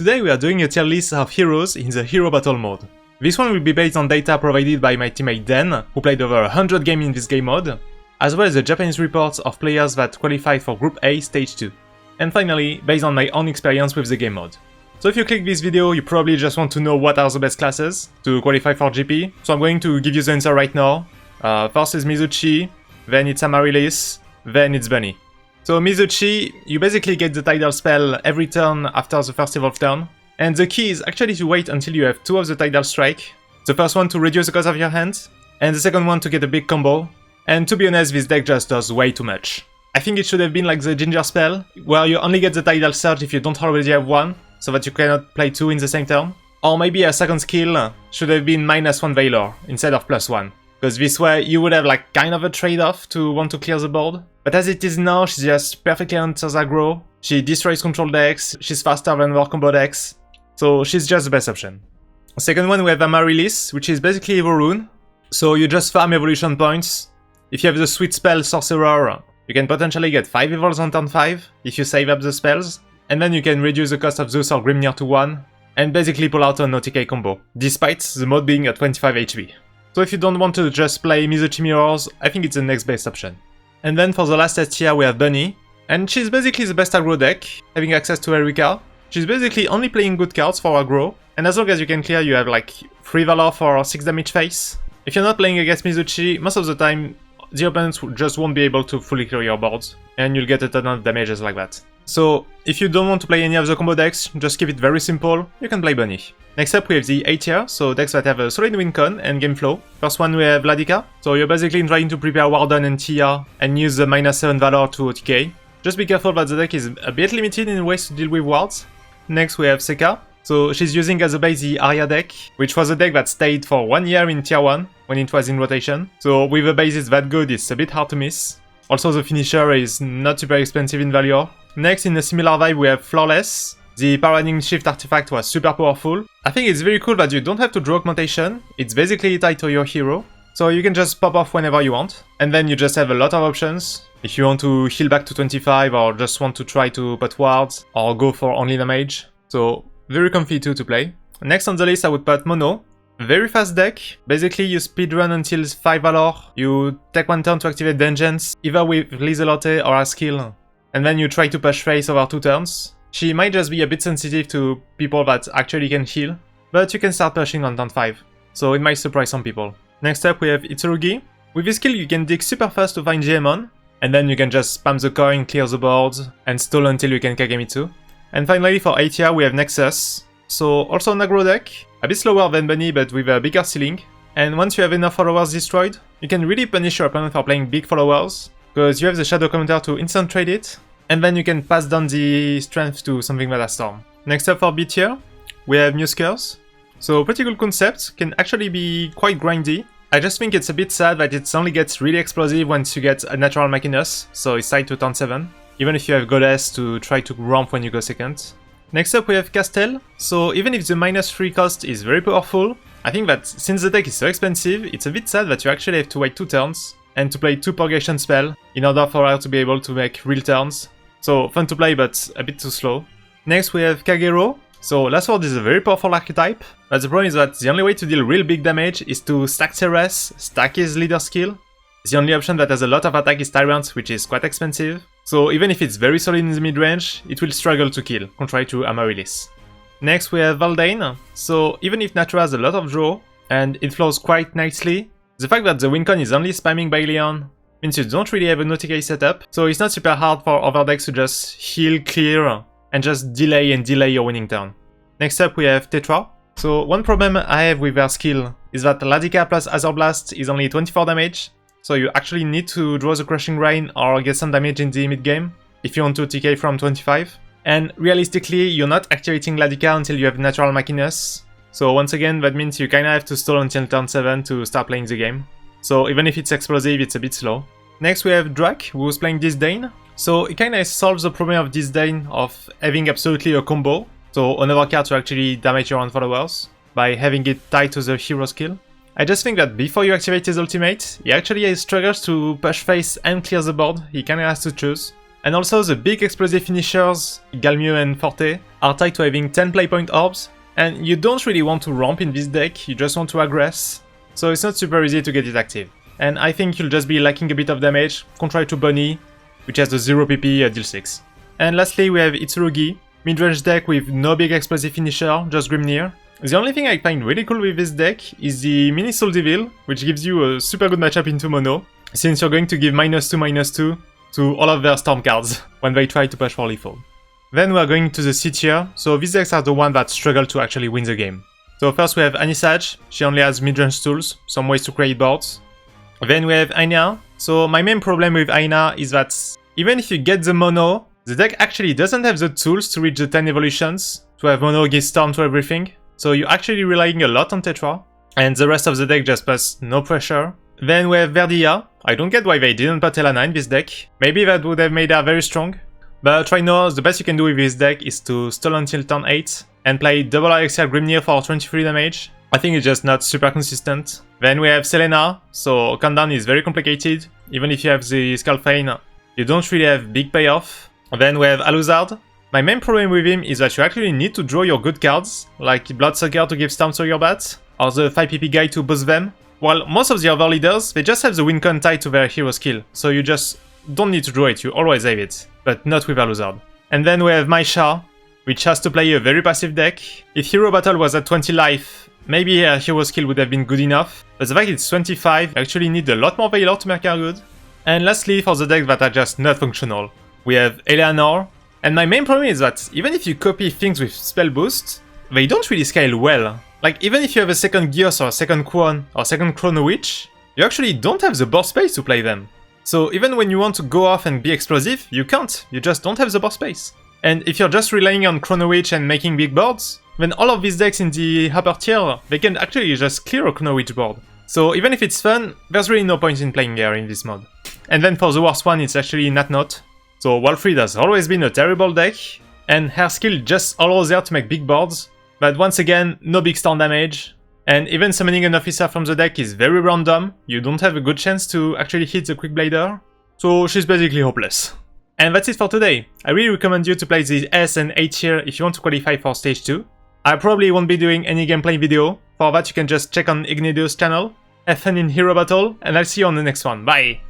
Today we are doing a tier list of heroes in the hero battle mode. This one will be based on data provided by my teammate Dan, who played over 100 games in this game mode, as well as the Japanese reports of players that qualified for Group A Stage 2. And finally, based on my own experience with the game mode. So if you click this video, you probably just want to know what are the best classes to qualify for GP, so I'm going to give you the answer right now. First is Mizuchi, then it's Amaryllis, then it's Bunny. So Mizuchi, you basically get the tidal spell every turn after the first evolve turn, and the key is actually to wait until you have two of the tidal strike. The first one to reduce the cost of your hand, and the second one to get a big combo. And to be honest, this deck just does way too much. I think it should have been like the Ginger spell, where you only get the tidal surge if you don't already have one, so that you cannot play two in the same turn. Or maybe a second skill should have been -1 Valor instead of +1. Because this way you would have like kind of a trade-off to want to clear the board. But as it is now, she just perfectly enters aggro, she destroys control decks, she's faster than more combo decks, so she's just the best option. Second one we have Amaryllis, which is basically Evo Rune. So you just farm evolution points. If you have the sweet spell Sorcerer, you can potentially get 5 evols on turn 5 if you save up the spells, and then you can reduce the cost of Zeus or Grimnir to 1, and basically pull out an OTK combo, despite the mode being at 25 HP. So if you don't want to just play Mizuchi Mirrors, I think it's the next best option. And then for the last S tier we have Bunny, and she's basically the best aggro deck, having access to Erika. She's basically only playing good cards for aggro, and as long as you can clear you have like 3 Valor for 6 damage face. If you're not playing against Mizuchi, most of the time the opponents just won't be able to fully clear your boards, and you'll get a ton of damages like that. So if you don't want to play any of the combo decks, just keep it very simple, you can play Bunny. Next up we have the A tier, so decks that have a solid win con and game flow. First one we have Vladika, so you're basically trying to prepare Warden and Tia and use the -7 Valor to OTK. Just be careful that the deck is a bit limited in ways to deal with wards. Next we have Seka, so she's using as a base the Arya deck, which was a deck that stayed for 1 year in tier 1 when it was in rotation. So with a basis that good, it's a bit hard to miss. Also the finisher is not super expensive in value. Next in a similar vibe we have Flawless. The Paradigm Shift artifact was super powerful. I think it's very cool that you don't have to draw augmentation, it's basically tied to your hero. So you can just pop off whenever you want, and then you just have a lot of options. If you want to heal back to 25 or just want to try to put wards or go for only damage. So very comfy too to play. Next on the list I would put Mono. Very fast deck. Basically you speedrun until 5 Valor, you take 1 turn to activate Vengeance, either with Lizelote or a skill, and then you try to push face over 2 turns. She might just be a bit sensitive to people that actually can heal, but you can start pushing on turn 5, so it might surprise some people. Next up we have Itsurugi. With this skill you can dig super fast to find Jaemon, and then you can just spam the coin, clear the board, and stall until you can Kagemitsu. And finally for A tier we have Nexus. So also an aggro deck, a bit slower than Bunny but with a bigger ceiling. And once you have enough followers destroyed, you can really punish your opponent for playing big followers, because you have the Shadow Counter to instant trade it, and then you can pass down the strength to something like a Storm. Next up for B tier, we have Muskers. So pretty cool concept, can actually be quite grindy. I just think it's a bit sad that it only gets really explosive once you get a Natural Machinus, so it's tied to turn 7, even if you have Goddess to try to ramp when you go second. Next up we have Castel, so even if the -3 cost is very powerful, I think that since the deck is so expensive, it's a bit sad that you actually have to wait 2 turns, and to play 2 Purgation spell, in order for her to be able to make real turns. So fun to play but a bit too slow. Next we have Kagero, so Last Word is a very powerful archetype, but the problem is that the only way to deal real big damage is to stack Ceres, stack his leader skill. The only option that has a lot of attack is Tyrant, which is quite expensive. So even if it's very solid in the mid-range, it will struggle to kill, contrary to Amaryllis. Next we have Valdane, so even if Natura has a lot of draw, and it flows quite nicely, the fact that the wincon is only spamming Bailion means you don't really have an OTK setup, so it's not super hard for other decks to just heal, clear, and just delay and delay your winning turn. Next up we have Tetra. So one problem I have with her skill is that Ladika plus Azure Blast is only 24 damage, so you actually need to draw the Crushing Rain or get some damage in the mid-game if you want to TK from 25. And realistically, you're not activating Ladika until you have Natural Machinus, so once again that means you kinda have to stall until turn 7 to start playing the game. So even if it's explosive, it's a bit slow. Next we have Drak, who's playing Disdain. So it kinda solves the problem of Disdain of having absolutely a combo, so another card to actually damage your own followers, by having it tied to the hero skill. I just think that before you activate his ultimate, he actually struggles to push face and clear the board, he kinda has to choose. And also the big explosive finishers, Galmio and Forte, are tied to having 10 playpoint orbs, and you don't really want to ramp in this deck, you just want to aggress, so it's not super easy to get it active. And I think you'll just be lacking a bit of damage, contrary to Bonnie, which has the 0 PP deal 6. And lastly we have Itsurugi, mid-range deck with no big explosive finisher, just Grimnir. The only thing I find really cool with this deck is the Mini Soul Devil, which gives you a super good matchup into mono, since you're going to give -2/-2 to all of their storm cards when they try to push for lethal. Then we are going to the C tier, so these decks are the ones that struggle to actually win the game. So first we have Anisage, she only has mid-range tools, some ways to create boards. Then we have Aina, so my main problem with Aina is that even if you get the mono, the deck actually doesn't have the tools to reach the 10 evolutions, to have mono give storm to everything, so you're actually relying a lot on Tetra, and the rest of the deck just puts no pressure. Then we have Verdia. I don't get why they didn't put Elana in this deck. Maybe that would have made her very strong. But right now, the best you can do with this deck is to stall until turn 8 and play double Elixir Grimnir for 23 damage. I think it's just not super consistent. Then we have Selena, so countdown is very complicated. Even if you have the Skullfane, you don't really have big payoff. Then we have Alucard. My main problem with him is that you actually need to draw your good cards, like Bloodsucker to give Storm to your bat, or the 5 PP guy to boost them. While most of the other leaders, they just have the win con tied to their hero skill, so you just don't need to draw it, you always have it, but not with Alucard. And then we have Maisha, which has to play a very passive deck. If Hero Battle was at 20 life, maybe her hero skill would have been good enough, but the fact it's 25, you actually need a lot more Valor to make her good. And lastly, for the decks that are just not functional, we have Eleanor, and my main problem is that even if you copy things with spell boost, they don't really scale well. Like, even if you have a second Gears or a second Quan or a second Chrono Witch, you actually don't have the board space to play them. So even when you want to go off and be explosive, you can't, you just don't have the board space. And if you're just relying on Chrono Witch and making big boards, then all of these decks in the upper tier, they can actually just clear a Chrono Witch board. So even if it's fun, there's really no point in playing her in this mod. And then for the worst one, it's actually Not. So Walfried has always been a terrible deck, and her skill just allows her to make big boards, but once again, no big storm damage, and even summoning an officer from the deck is very random, you don't have a good chance to actually hit the Quick Blader, so she's basically hopeless. And that's it for today. I really recommend you to play the S and A tier if you want to qualify for stage 2. I probably won't be doing any gameplay video, for that you can just check on Ignidio's channel. Have fun in Hero Battle, and I'll see you on the next one, bye!